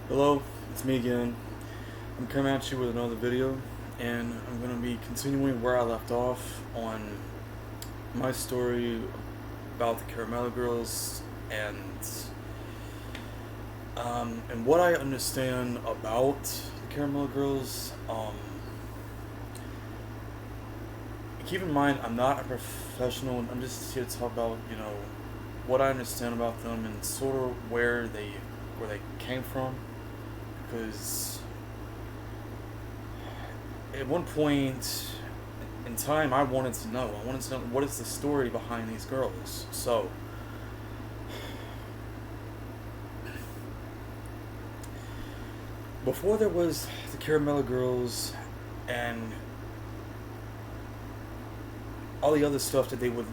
Hello, it's me again. I'm coming at you with another video, and I'm going to be continuing where I left off on my story about the Caramella Girls and what I understand about the Caramella Girls. Keep in mind, I'm not a professional. I'm just here to talk about what I understand about them and sort of where they came from, because at one point in time I wanted to know. What is the story behind these girls. So before there was the Caramella Girls and all the other stuff that they would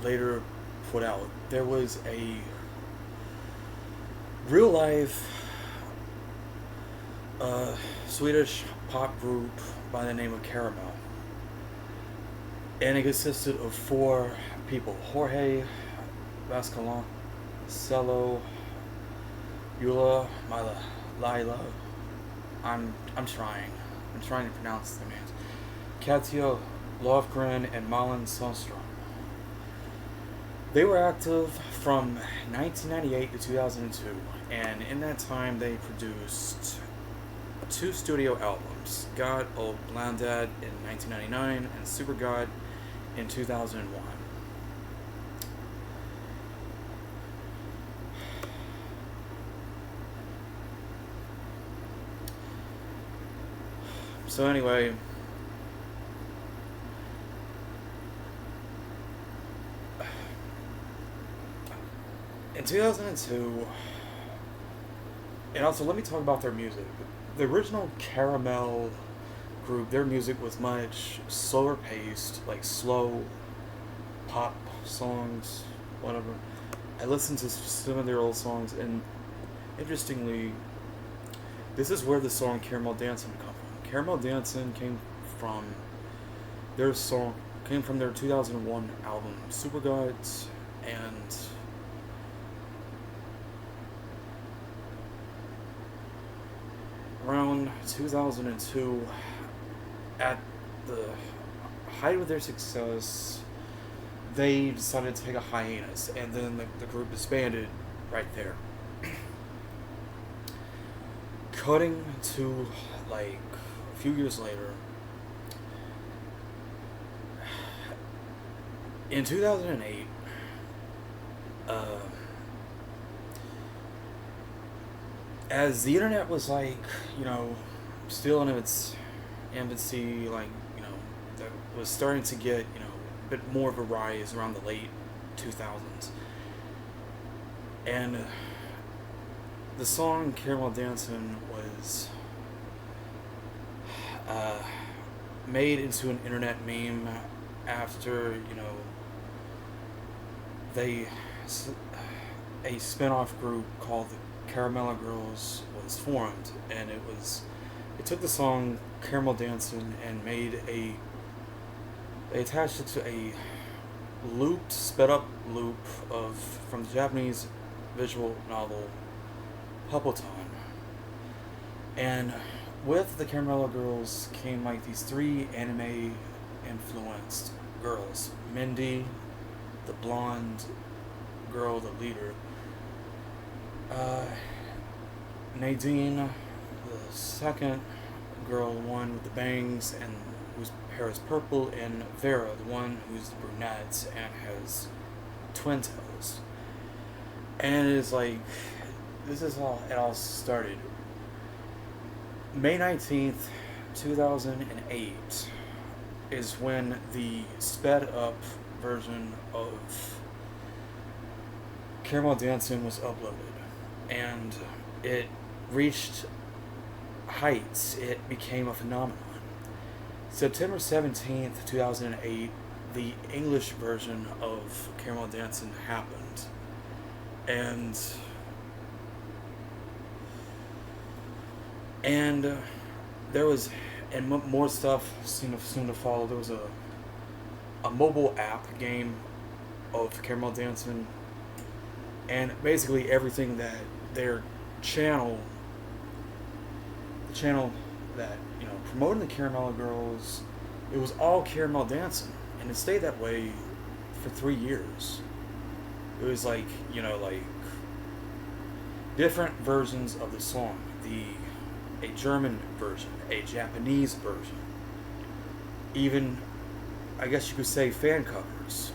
later put out, there was a real life Swedish pop group by the name of Caramell. And it consisted of four people: Jorge Vasconcello, Eula, Lila. I'm trying. I'm trying to pronounce their names. Katja Lofgren and Malin Sundström. They were active from 1998 to 2002, and in that time they produced two studio albums: God of Blandad in 1999 and Super God in 2001. So anyway, in 2002, and also let me talk about their music. The original Caramell group, their music was much slower paced, like slow pop songs, whatever. I listened to some of their old songs, and interestingly, this is where the song Caramel Dancin' come from. Caramel Dancin' from came from their 2001 album Super Gods, and around 2002, at the height of their success, they decided to take a hiatus, and then the group disbanded right there. Cutting to like a few years later, in 2008, as the internet was still in its infancy, that was starting to get a bit more of a rise around the late 2000s, and the song Caramel Dancin' was made into an internet meme after they a spin-off group called the Caramella Girls was formed, and it took the song Caramel Dancin' and they attached it to a sped up loop from the Japanese visual novel Puppleton. And with the Caramella Girls came these three anime influenced girls: Mindy, the blonde girl, the leader; Nadine, the second girl, the one with the bangs and whose hair is purple; and Vera, the one who's the brunette and has twin toes. And this is how it all started. May 19th, 2008 is when the sped up version of Caramel Dancin' was uploaded, and it reached heights. It became a phenomenon. September 17th, 2008, the English version of Caramel Dancin' happened, and there was, and more stuff soon to follow. There was a mobile app game of Caramel Dancin', and basically everything that their channel channel that, promoting the Caramella Girls. It was all Caramel dancing, and it stayed that way for 3 years. It was like, like different versions of the song. A German version, a Japanese version, even, I guess you could say, fan covers.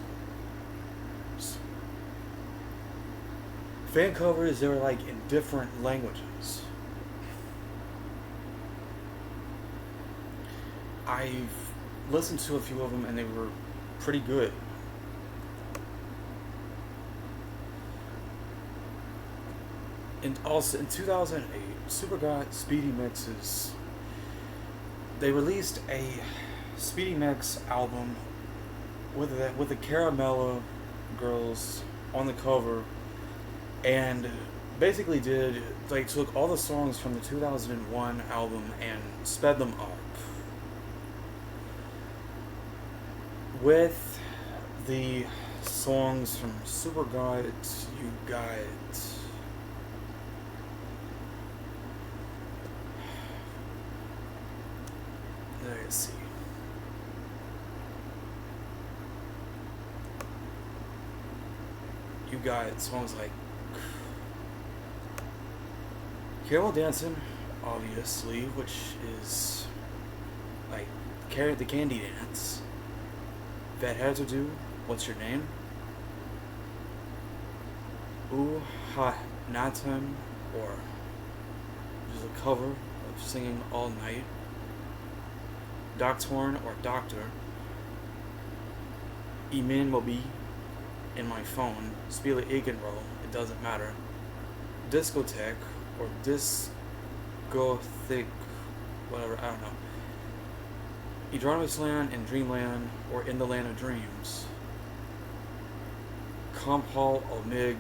Fan covers, they were like in different languages. I've listened to a few of them and they were pretty good. And also in 2008, Supergot Speedy Mixes, they released a Speedy Mix album with the Caramella Girls on the cover, and basically took all the songs from the 2001 album and sped them up with the songs from Supergot. You got let's see. You got songs like Carol Dancing, obviously, which is like the Candy Dance. That had to do. What's your name? Ooh Ha Natum, or just a cover of Singing All Night. Doctorn or Doctor. Imin Mobi in my phone. Spiele Egenroll, it doesn't matter. Discotheque or Discothic, whatever, I don't know. Idronomus Land and Dreamland, or In the Land of Dreams. Come Paul Omig,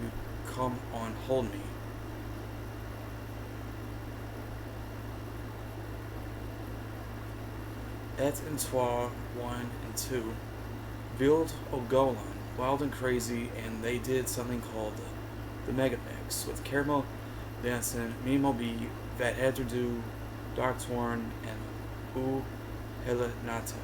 Come On Hold Me. Et and Trois 1 and 2. Wild Ogolan, Wild and Crazy, and they did something called the Mega Mix with Caramel Dancing, Mimo B, Vat Hedgerdu, Dark Torn, and U Hela Nata.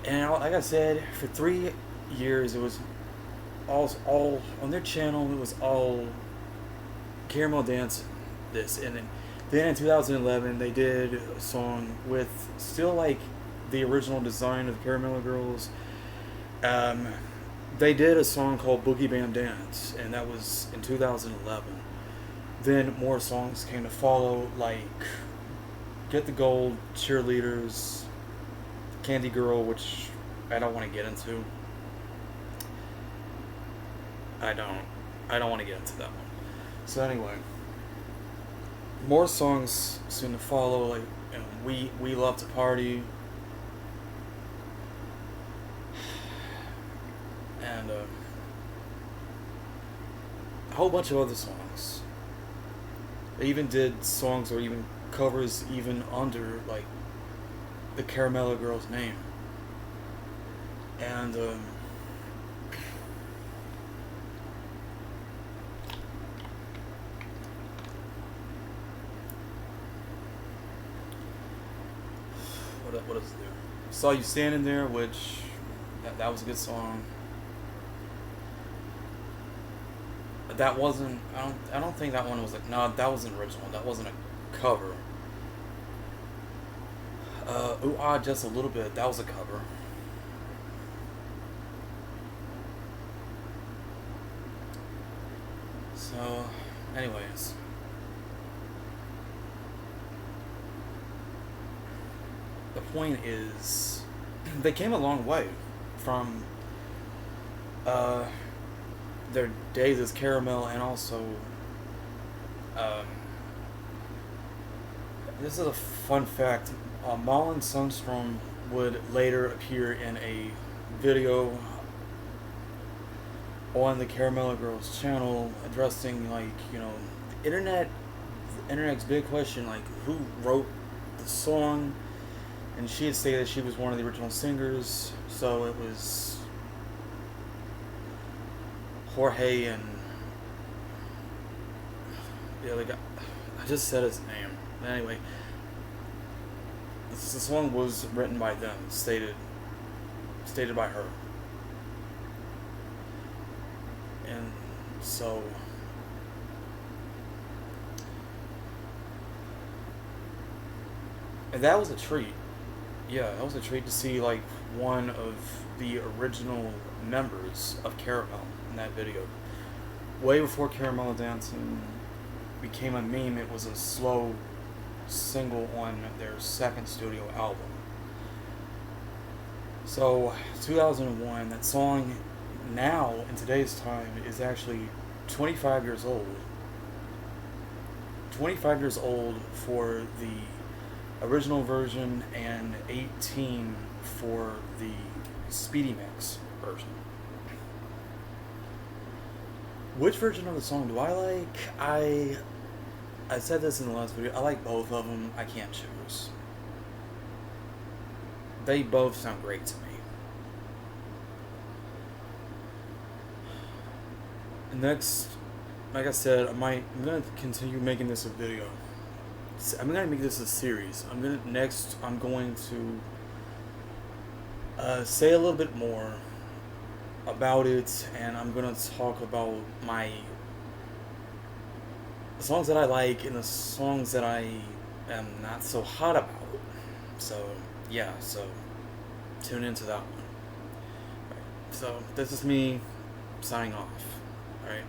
And like I said, for 3 years it was all on their channel. It was all Caramel Dancing. This, and then in 2011 they did a song with still like the original design of the Caramella Girls. They did a song called Boogie Bam Dance, and that was in 2011. Then more songs came to follow, like Get the Gold, Cheerleaders, Candy Girl, which I don't want to get into. I don't want to get into that one. So anyway, more songs soon to follow, like We Love to Party, and a whole bunch of other songs. They even did songs or even covers even under like the Caramella Girls name. And what is there? Saw You Standing There, which that was a good song. That wasn't. I don't think that one was like. No, that wasn't original. That wasn't a cover. Ooh Ah, Just a Little Bit. That was a cover. So, anyways. The point is, they came a long way from their days as Caramel, and also this is a fun fact. Malin Sundstrom would later appear in a video on the Caramella Girls channel addressing, like, the internet's big question, like, who wrote the song. And she had stated that she was one of the original singers, so it was Jorge and yeah, like I just said his name. Anyway, the song was written by them, stated by her, and so and that was a treat. Yeah, that was a treat to see like one of the original members of Caramel in that video. Way before Caramel Dancing became a meme, it was a slow single on their second studio album. So, 2001, that song now, in today's time, is actually 25 years old. 25 years old for the original version and 18 for the Speedy Mix version. Which version of the song do I like? I said this in the last video. I like both of them. I can't choose. They both sound great to me. Next, like I said, I'm gonna continue making this a video. I'm gonna make this a series. I'm going to say a little bit more about it, and I'm gonna talk about the songs that I like and the songs that I am not so hot about. So yeah, so tune into that one. Right. So this is me signing off. Alright.